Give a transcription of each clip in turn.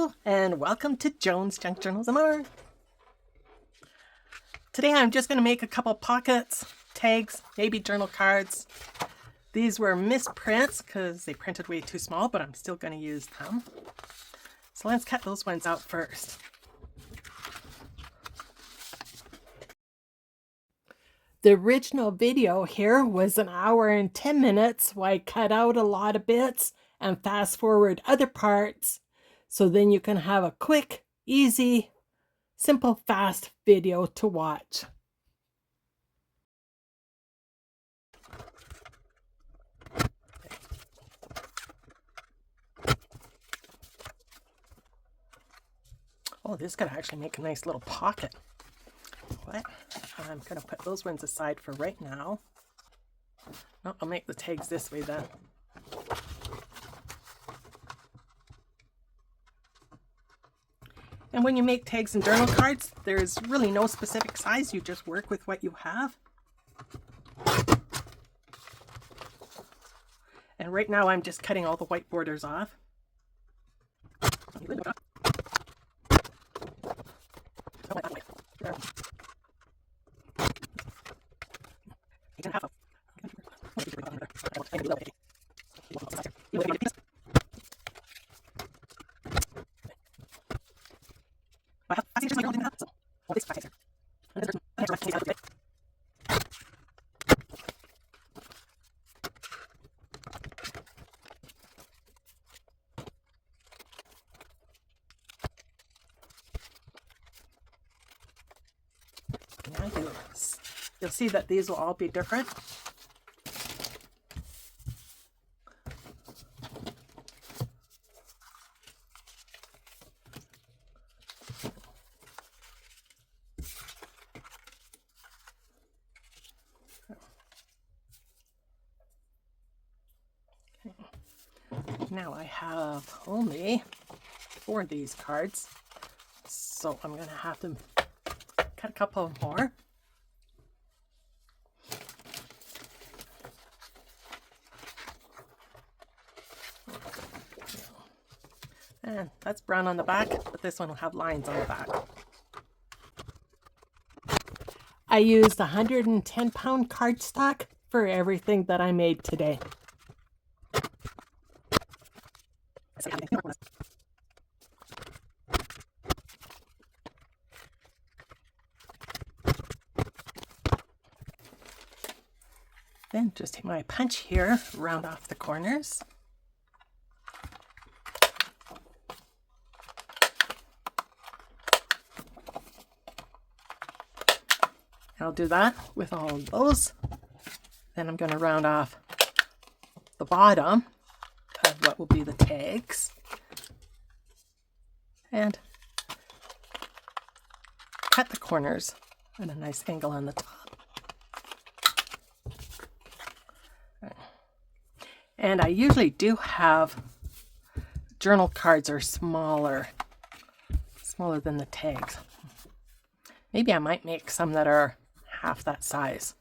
Hello and welcome to Joan's Junk Journals and More. Today I'm just going to make a couple pockets, tags, maybe journal cards. These were misprints because they printed way too small, but I'm still going to use them. So let's cut those ones out first. The original video here was 1 hour and 10 minutes, so I cut out a lot of bits and fast forward other parts. So then you can have a quick, easy, simple, fast video to watch. Oh, this could actually make a nice little pocket. What? I'm going to put those ones aside for right now. No, I'll make the tags this way then. And when you make tags and journal cards, there's really no specific size. You just work with what you have. And right now I'm just cutting all the white borders off. You'll see that these will all be different. Now I have only 4 of these cards, so I'm going to have to cut a couple more. And that's brown on the back, but this one will have lines on the back. I used 110-pound cardstock for everything that I made today. Then just take my punch here, round off the corners. I'll do that with all of those. Then I'm going to round off the bottom of what will be the tags. And cut the corners at a nice angle on the top. And I usually do have journal cards are smaller than the tags. Maybe I might make some that are half that size.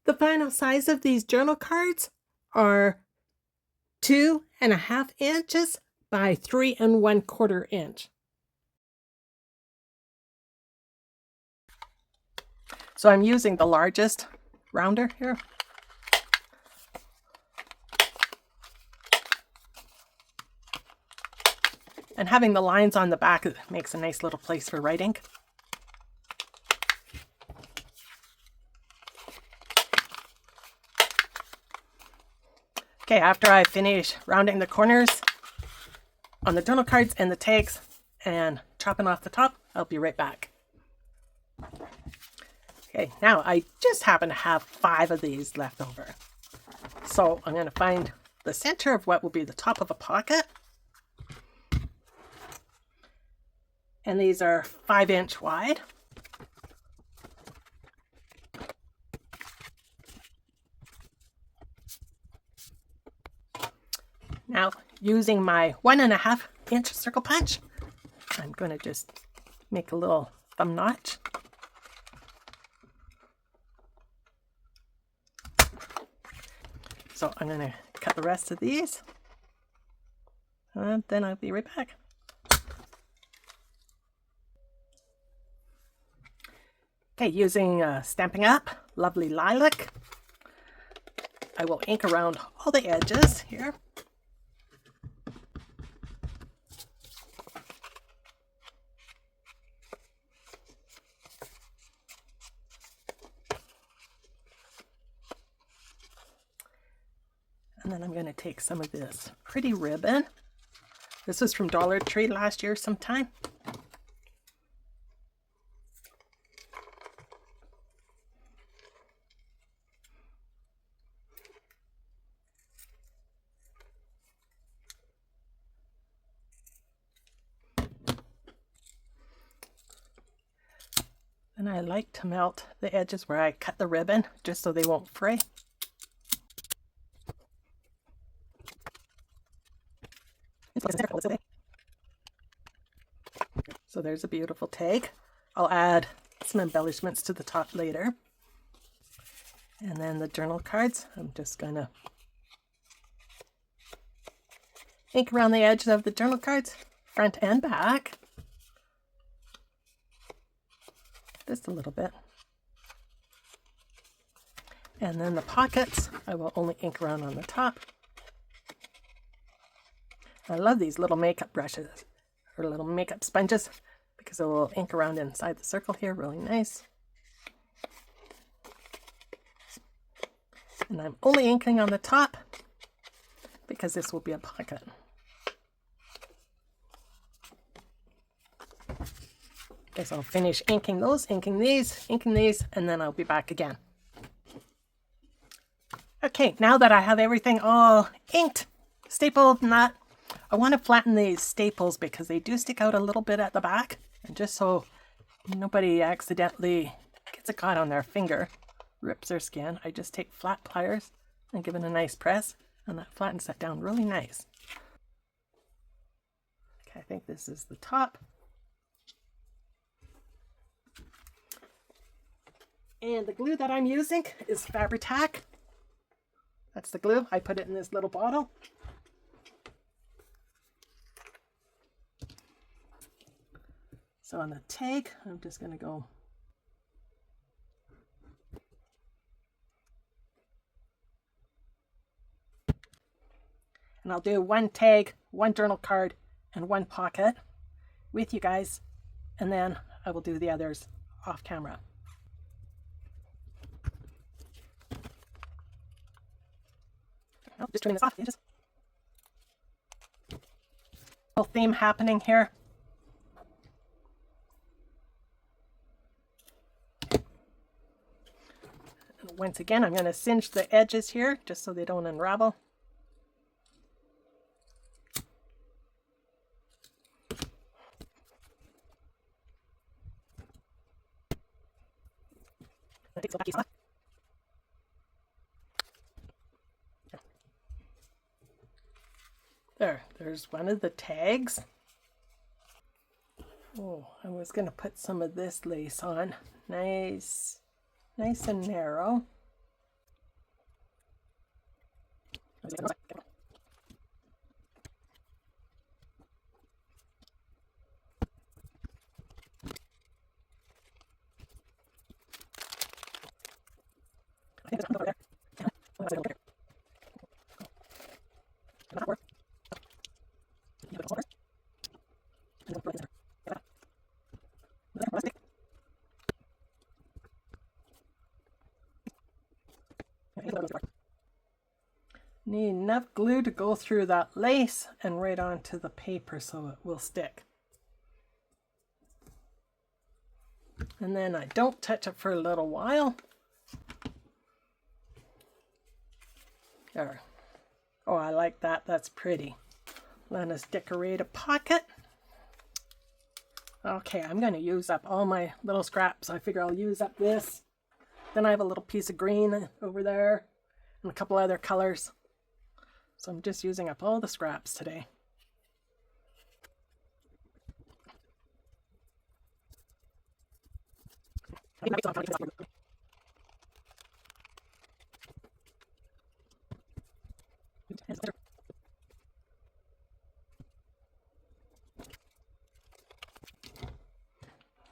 The final size of these journal cards are 2.5 inches by 3 1/4 inch. So I'm using the largest rounder here. And having the lines on the back makes a nice little place for writing. Okay, after I finish rounding the corners on the journal cards and the tags and chopping off the top, I'll be right back. Okay, now I just happen to have 5 of these left over. So I'm going to find the center of what will be the top of a pocket. And these are 5-inch wide. Now, using my 1.5 inch circle punch, I'm going to just make a little thumb notch. So I'm going to cut the rest of these and then I'll be right back. Okay, using Stampin' Up! Lovely Lilac, I will ink around all the edges here. And then I'm going to take some of this pretty ribbon. This was from Dollar Tree last year sometime. And I like to melt the edges where I cut the ribbon just so they won't fray. So there's a beautiful tag. I'll add some embellishments to the top later. And then the journal cards, I'm just going to ink around the edges of the journal cards, front and back. Just a little bit. And then the pockets, I will only ink around on the top. I love these little makeup brushes, or little makeup sponges, because it will ink around inside the circle here, really nice. And I'm only inking on the top, because this will be a pocket. Okay, so I'll finish inking those, inking these, and then I'll be back again. Okay, now that I have everything all inked, stapled, and that, I want to flatten these staples because they do stick out a little bit at the back. And just so nobody accidentally gets a caught on their finger, rips their skin, I just take flat pliers and give it a nice press, and that flattens that down really nice. Okay, I think this is the top. And the glue that I'm using is Fabri-Tac. That's the glue. I put it in this little bottle. So on the tag, I'm just going to go and I'll do one tag, one journal card, and one pocket with you guys, and then I will do the others off camera. Oh, just turning this off. Just little theme happening here. And once again, I'm going to singe the edges here just so they don't unravel. There's one of the tags. Oh, I was going to put some of this lace on. Nice and narrow. Need enough glue to go through that lace and right onto the paper so it will stick. And then I don't touch it for a little while. There. Oh, I like that. That's pretty. Let us decorate a pocket. Okay, I'm going to use up all my little scraps. I figure I'll use up this. Then I have a little piece of green over there and a couple other colors. So I'm just using up all the scraps today.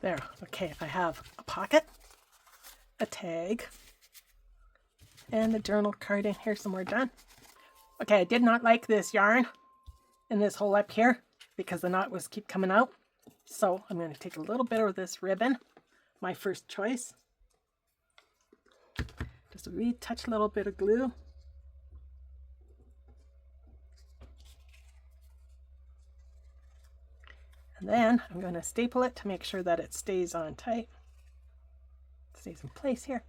There. Okay, I have a pocket, a tag, and a journal card in here somewhere done. Okay, I did not like this yarn in this hole up here because the knot was keep coming out. So I'm going to take a little bit of this ribbon, my first choice. Just a wee touch little bit of glue. And then I'm going to staple it to make sure that it stays on tight. Stays in place here.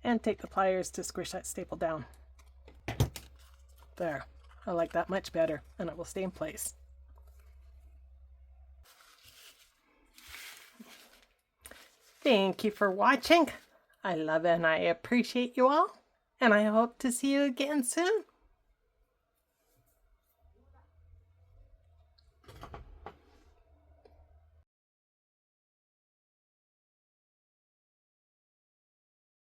And take the pliers to squish that staple down. There. I like that much better, and it will stay in place. Thank you for watching. I love and I appreciate you all, and I hope to see you again soon.